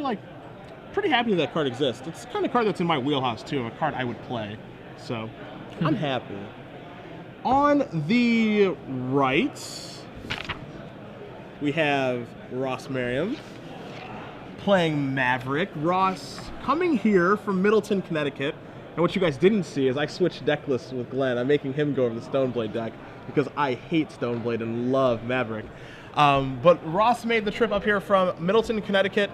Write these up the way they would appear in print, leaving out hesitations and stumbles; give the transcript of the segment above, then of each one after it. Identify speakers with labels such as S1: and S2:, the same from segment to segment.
S1: like pretty happy that card exists. It's the kind of card that's in my wheelhouse too, a card I would play. So I'm happy. On the right, we have Ross Merriam playing Maverick. Ross coming here from Middleton, Connecticut. And what you guys didn't see is I switched deck lists with Glenn. I'm making him go over the Stoneblade deck because I hate Stoneblade and love Maverick. But Ross made the trip up here from Middleton, Connecticut.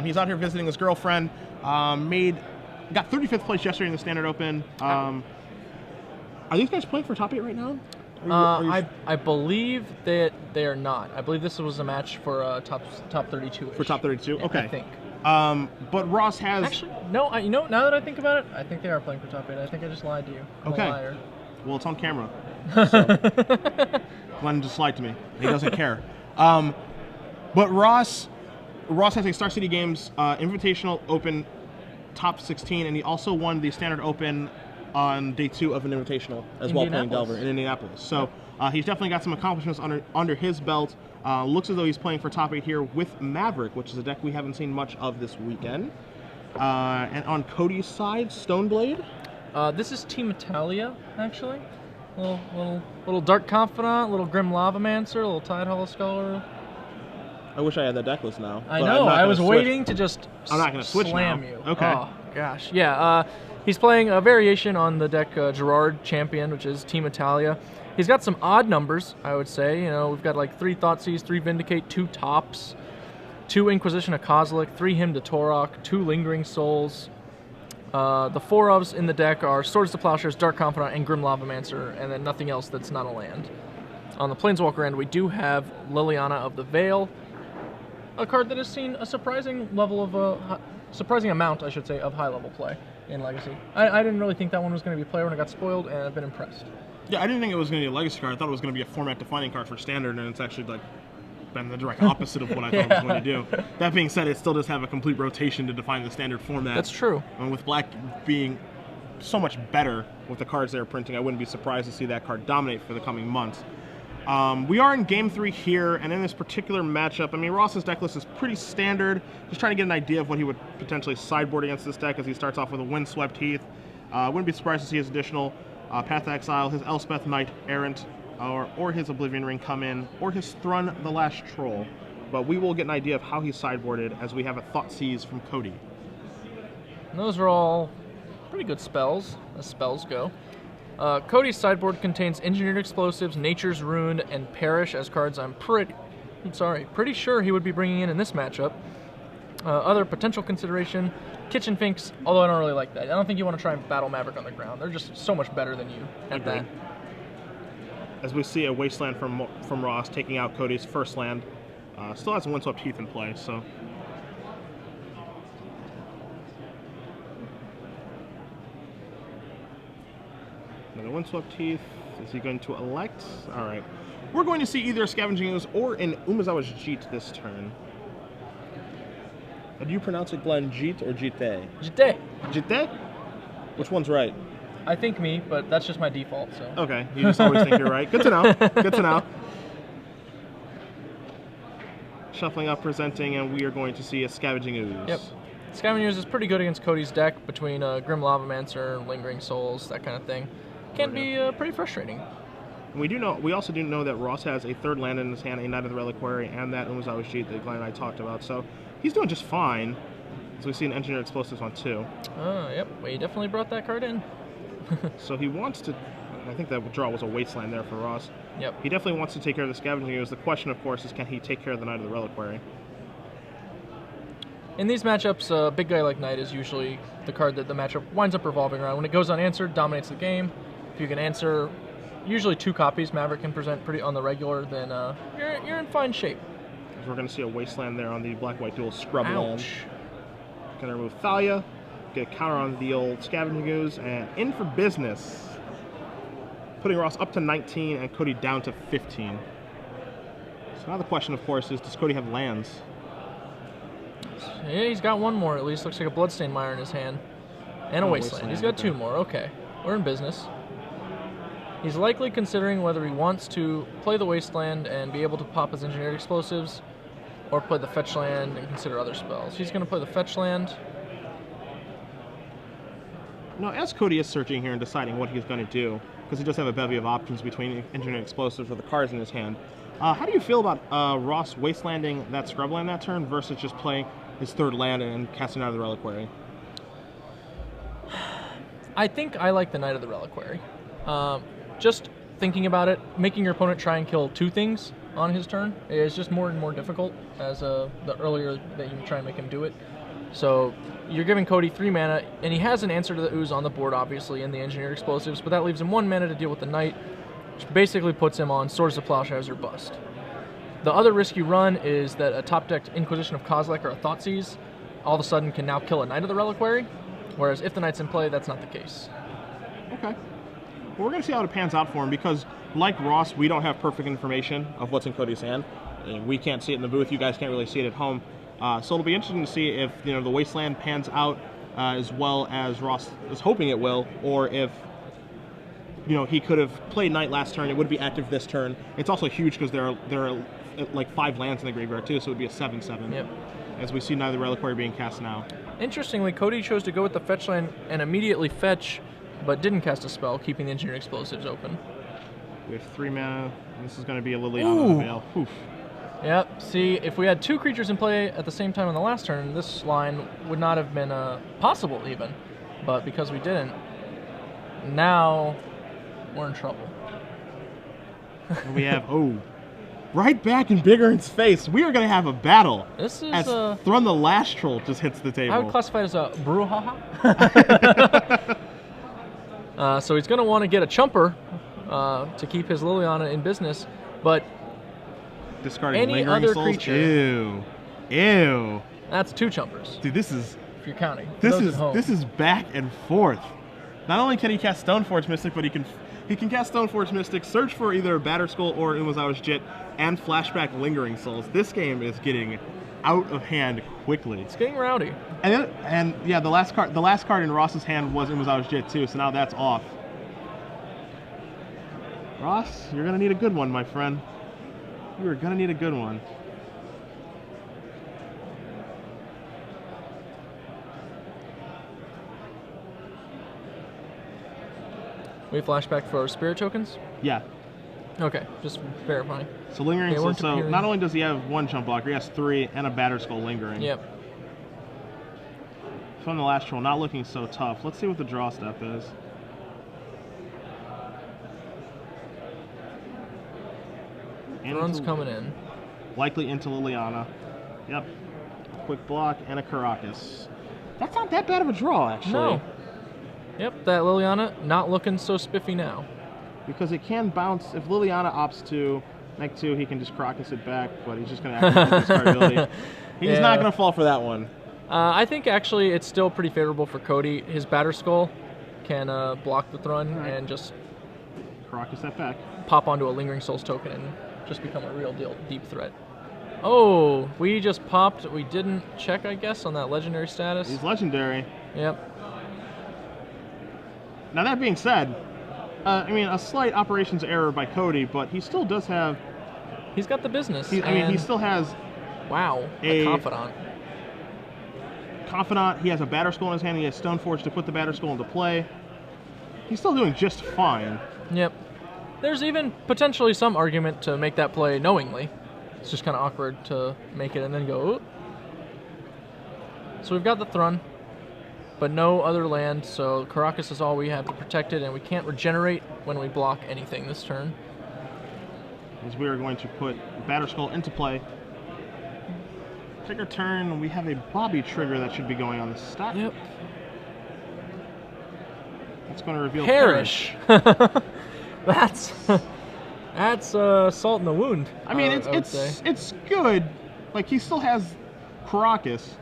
S1: He's out here visiting his girlfriend. Got 35th place yesterday in the Standard Open. Are these guys playing for top 8 right now?
S2: I believe that they are not. I believe this was a match for top 32.
S1: For top 32?
S2: Yeah,
S1: okay.
S2: I think.
S1: But Ross has...
S2: Actually, no, you know, now that I think about it, I think they are playing for top 8. I think I just lied to you. I'm a liar.
S1: Well, it's on camera. So. Glenn just lied to me. He doesn't care. But Ross has a Star City Games Invitational Open top 16, and he also won the Standard Open on day 2 of an Invitational as well, playing Delver in Indianapolis. So he's definitely got some accomplishments under his belt. Looks as though he's playing for top 8 here with Maverick, which is a deck we haven't seen much of this weekend. And on Cody's side, Stoneblade.
S2: This is Team Italia, actually. Little Dark Confidant, little Grim Lavamancer, little Tide Hollow Scholar.
S1: I wish I had that deck list now.
S2: I know. I was waiting to just
S1: I'm not going to switch
S2: slam
S1: now.
S2: you.
S1: Okay.
S2: Oh, gosh. Yeah, he's playing a variation on the deck Gerard Champion, which is Team Italia. He's got some odd numbers, I would say. You know, we've got like 3 Thoughtseize, 3 Vindicate, 2 Tops, 2 Inquisition of Kozilek, 3 Hymn to Torok, 2 Lingering Souls. The 4 ofs in the deck are Swords to Plowshares, Dark Confidant, and Grim Lavamancer, and then nothing else that's not a land. On the Planeswalker end, we do have Liliana of the Veil, a card that has seen a surprising level of surprising amount, I should say, of high-level play in Legacy. I didn't really think that one was going to be a player when it got spoiled, and I've been impressed.
S1: Yeah, I didn't think it was going to be a Legacy card. I thought it was going to be a format-defining card for Standard, and it's actually like been the direct opposite of what I thought it was going to do. That being said, it still does have a complete rotation to define the Standard format.
S2: That's true.
S1: And with Black being so much better with the cards they're printing, I wouldn't be surprised to see that card dominate for the coming months. We are in Game 3 here, and in this particular matchup, I mean, Ross's deck list is pretty standard. Just trying to get an idea of what he would potentially sideboard against this deck as he starts off with a Windswept Heath. Wouldn't be surprised to see his additional Path to Exile, his Elspeth Knight Errant, or his Oblivion Ring come in, or his Thrun the Last Troll. But we will get an idea of how he's sideboarded as we have a Thoughtseize from Cody.
S2: And those are all pretty good spells, as spells go. Cody's sideboard contains Engineered Explosives, Nature's Ruined, and Perish as cards I'm pretty sure he would be bringing in this matchup. Other potential consideration, Kitchen Finks, although I don't really like that. I don't think you want to try and battle Maverick on the ground. They're just so much better than you at that.
S1: As we see a Wasteland from Ross taking out Cody's first land. Still has a Windswept Heath in play, so... Another Windswept Heath. Is he going to elect? All right. We're going to see either a Scavenging Ooze or an Umezawa's Jeet this turn. Do you pronounce it, Glenn, Jeet or Jite?
S2: Jite.
S1: Jite? Which one's right?
S2: I think me, but that's just my default, so.
S1: Okay. You just always think you're right. Good to know. Good to know. Shuffling up, presenting, and we are going to see a Scavenging Ooze.
S2: Yep. Scavenging Ooze is pretty good against Cody's deck between Grim Lavamancer, Lingering Souls, that kind of thing. Can be pretty frustrating.
S1: And we also do know that Ross has a 3rd land in his hand, a Knight of the Reliquary, and that Umezawa's Jeet that Glenn and I talked about. So he's doing just fine. So we see an Engineered Explosives on 2.
S2: Oh, yep. Well, he definitely brought that card in.
S1: So he wants to... I think that draw was a Wasteland there for Ross.
S2: Yep.
S1: He definitely wants to take care of the Scavenging Ooze. The question, of course, is can he take care of the Knight of the Reliquary?
S2: In these matchups, a big guy like Knight is usually the card that the matchup winds up revolving around. When it goes unanswered, dominates the game. If you can answer usually 2 copies, Maverick can present pretty on the regular, then you're in fine shape.
S1: We're going to see a Wasteland there on the Black-White Dual Scrub land.
S2: Ouch.
S1: Going to remove Thalia, get a counter on the old Scavenging Ooze, and in for business. Putting Ross up to 19 and Cody down to 15. So now the question, of course, is does Cody have lands?
S2: Yeah, he's got one more at least. Looks like a Bloodstained Mire in his hand. And a Wasteland. He's got 2 more. Okay. We're in business. He's likely considering whether he wants to play the Wasteland and be able to pop his Engineered Explosives, or play the fetch land and consider other spells. He's going to play the fetch land.
S1: Now, as Cody is searching here and deciding what he's going to do, because he does have a bevy of options between engineering explosives or the cards in his hand, how do you feel about Ross wastelanding that scrubland that turn versus just playing his third land and casting out of the Reliquary?
S2: I think I like the Knight of the Reliquary. Just thinking about it, making your opponent try and kill 2 things on his turn is just more and more difficult as the earlier that you try and make him do it. So you're giving Cody 3 mana, and he has an answer to the ooze on the board, obviously, in the engineered explosives, but that leaves him 1 mana to deal with the Knight, which basically puts him on Swords of Plowshares or bust. The other risk you run is that a top-decked Inquisition of Kozilek or a Thoughtseize all of a sudden can now kill a Knight of the Reliquary, whereas if the Knight's in play, that's not the case.
S1: Okay. Well, we're going to see how it pans out for him because, like Ross, we don't have perfect information of what's in Cody's hand. We can't see it in the booth. You guys can't really see it at home. So it'll be interesting to see if the Wasteland pans out as well as Ross is hoping it will, or if he could have played Knight last turn. It would be active this turn. It's also huge because there are like 5 lands in the graveyard too, so it would be a 7/7.
S2: Yep.
S1: As we see Knight of the Reliquary being cast now.
S2: Interestingly, Cody chose to go with the fetch land and immediately fetch, but didn't cast a spell, keeping the engineered explosives open.
S1: We have 3 mana. This is going to be a Liliana Veil. Oof.
S2: Yep, see, if we had 2 creatures in play at the same time on the last turn, this line would not have been possible even. But because we didn't, now we're in trouble.
S1: And we have, right back in Bigger's face. We are going to have a battle.
S2: This is
S1: as Thrun the Last Troll just hits the table.
S2: I would classify it as a brouhaha. So he's going to want to get a chumper to keep his Liliana in business, but
S1: discarding
S2: any
S1: Lingering
S2: other
S1: Souls.
S2: creature.
S1: Ew.
S2: That's 2 chumpers.
S1: Dude, this is
S2: if you're counting.
S1: this is back and forth. Not only can he cast Stoneforge Mystic, but he can cast Stoneforge Mystic, search for either Batterskull or Umazawa's Jit, and flashback Lingering Souls. This game is getting out of hand quickly.
S2: It's getting rowdy.
S1: And yeah, the last card in Ross's hand was Umazawa's Jit too, so now that's off. Ross, you're gonna need a good one, my friend. You are gonna need a good one.
S2: We flashback for spirit tokens?
S1: Yeah.
S2: Okay, just verifying.
S1: So Lingering Souls, so not only does he have 1 chump blocker, he has 3 and a Batterskull Lingering.
S2: Yep.
S1: From the Last Troll, not looking so tough. Let's see what the draw step is.
S2: Run's coming in.
S1: Likely into Liliana. Yep. Quick block and a Caracas. That's not that bad of a draw, actually.
S2: No. Yep, that Liliana not looking so spiffy now.
S1: Because it can bounce. If Liliana opts to make 2, he can just Caracas it back, but he's just going to activate his card ability. He's not going to fall for that one.
S2: I think actually it's still pretty favorable for Cody. His Batterskull can block the Thrun and just
S1: Caracas that back.
S2: Pop onto a Lingering Souls token and just become a real deal deep threat. Oh, we just popped. We didn't check, I guess, on that legendary status.
S1: He's legendary.
S2: Yep.
S1: Now that being said, I mean, a slight operations error by Cody, but he still does have...
S2: He's got the business.
S1: I mean, he still has...
S2: Wow, a Confidant.
S1: Confidant, he has a Batterskull in his hand, he has Stoneforge to put the Batterskull into play. He's still doing just fine.
S2: Yep. There's even potentially some argument to make that play knowingly. It's just kind of awkward to make it and then go, oop. So we've got the Thrun, but no other land, so Caracas is all we have to protect it, and we can't regenerate when we block anything this turn.
S1: As we are going to put Batterskull into play. Trigger turn, we have a Bobby trigger that should be going on the stack.
S2: Yep.
S1: That's going to reveal
S2: Perish. That's salt in the wound.
S1: I mean, it's good. Like, he still has Caracas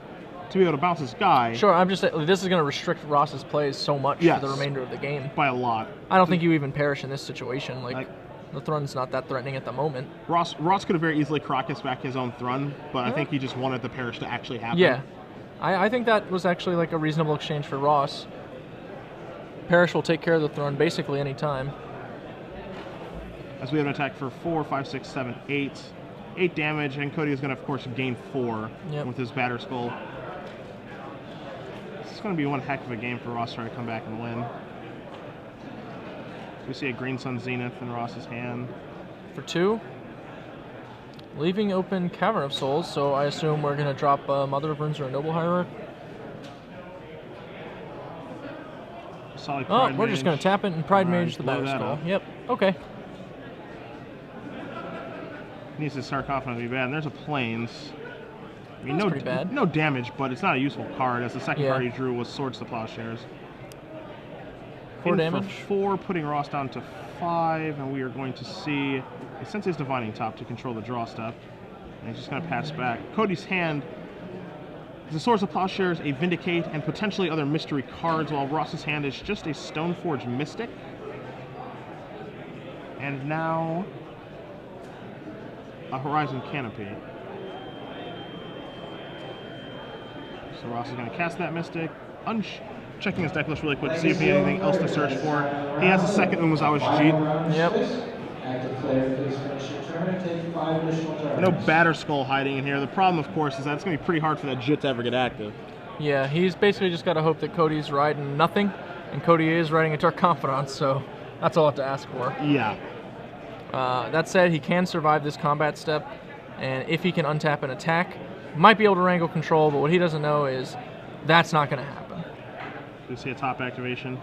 S1: to be able to bounce his guy.
S2: Sure, I'm just saying, this is going to restrict Ross's plays so much for the remainder of the game.
S1: By a lot.
S2: I don't think you even perish in this situation. Like the Thrun's not that threatening at the moment.
S1: Ross could have very easily Caracas back his own Thrun, but I think he just wanted the perish to actually happen.
S2: Yeah. I think that was actually like a reasonable exchange for Ross. Perish will take care of the Thrun basically any time.
S1: As we have an attack for 4, 5, 6, 7, 8. 8 damage, and Cody is going to, of course, gain 4 with his Batter Skull. This is going to be one heck of a game for Ross to try to come back and win. We see a Green Sun Zenith in Ross's hand.
S2: For 2. Leaving open Cavern of Souls, so I assume we're going to drop Mother of Runes or a Noble Hierarch.
S1: We're
S2: we're just going to tap it and Pride Mage the Batter Skull. Yep, okay.
S1: Needs to start confident to be bad. And there's a Plains. I mean,
S2: pretty bad.
S1: No damage, but it's not a useful card, as the second card he drew was Swords to Plowshares.
S2: 4 damage.
S1: For 4, putting Ross down to 5, and we are going to see a Sensei's Divining top to control the draw step. And he's just going to pass back. Cody's hand is a Swords of Plowshares, a Vindicate, and potentially other mystery cards, while Ross's hand is just a Stoneforge Mystic. And now a Horizon Canopy. So Ross is going to cast that Mystic, checking his deck list really quick to see if he had anything else to search for. He has a second Umezawa's Jeet.
S2: Yep.
S1: No Batter Skull hiding in here. The problem, of course, is that it's going to be pretty hard for that Jit to ever get active.
S2: Yeah, he's basically just got to hope that Cody's riding nothing, and Cody is riding a Dark Confidant, so that's all I have to ask for.
S1: Yeah.
S2: That said, he can survive this combat step, and if he can untap an attack, might be able to wrangle control, but what he doesn't know is that's not going to happen.
S1: You see a top activation.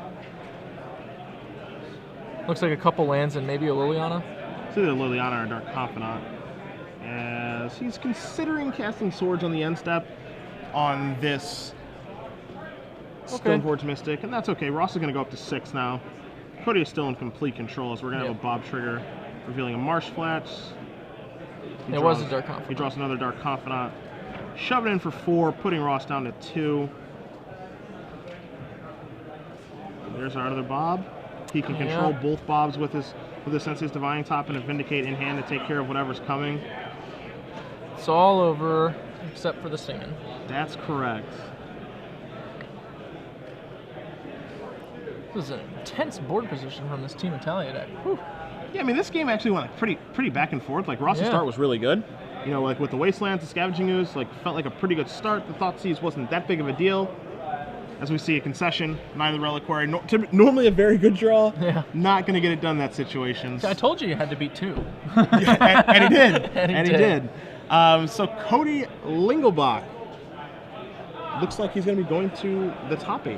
S2: Looks like a couple lands and maybe a Liliana.
S1: It's either Liliana or Dark Confidant. As he's considering casting Swords on the end step on this Stoneforge Mystic, and that's okay. Ross is going to go up to 6 now. Cody is still in complete control, so we're going to have a Bob Trigger, revealing a Marsh Flats.
S2: It was a Dark Confidant.
S1: He draws another Dark Confidant. Shove it in for 4, putting Ross down to 2. There's our other Bob. He can control both Bobs with his Sensei's Divining top and a Vindicate in hand to take care of whatever's coming.
S2: It's all over except for the singing.
S1: That's correct.
S2: This is an intense board position from this Team Italia deck. Whew.
S1: Yeah, I mean, this game actually went pretty back and forth. Like, Ross's start was really good. You know, like with the Wastelands, the Scavenging Ooze, like felt like a pretty good start. The Thoughtseize wasn't that big of a deal. As we see a concession, neither Reliquary, normally a very good draw.
S2: Yeah.
S1: Not going to get it done in that situation.
S2: I told you had to beat 2.
S1: and he did. and he did. So Cody Lingelbach looks like he's going to be going to the top 8.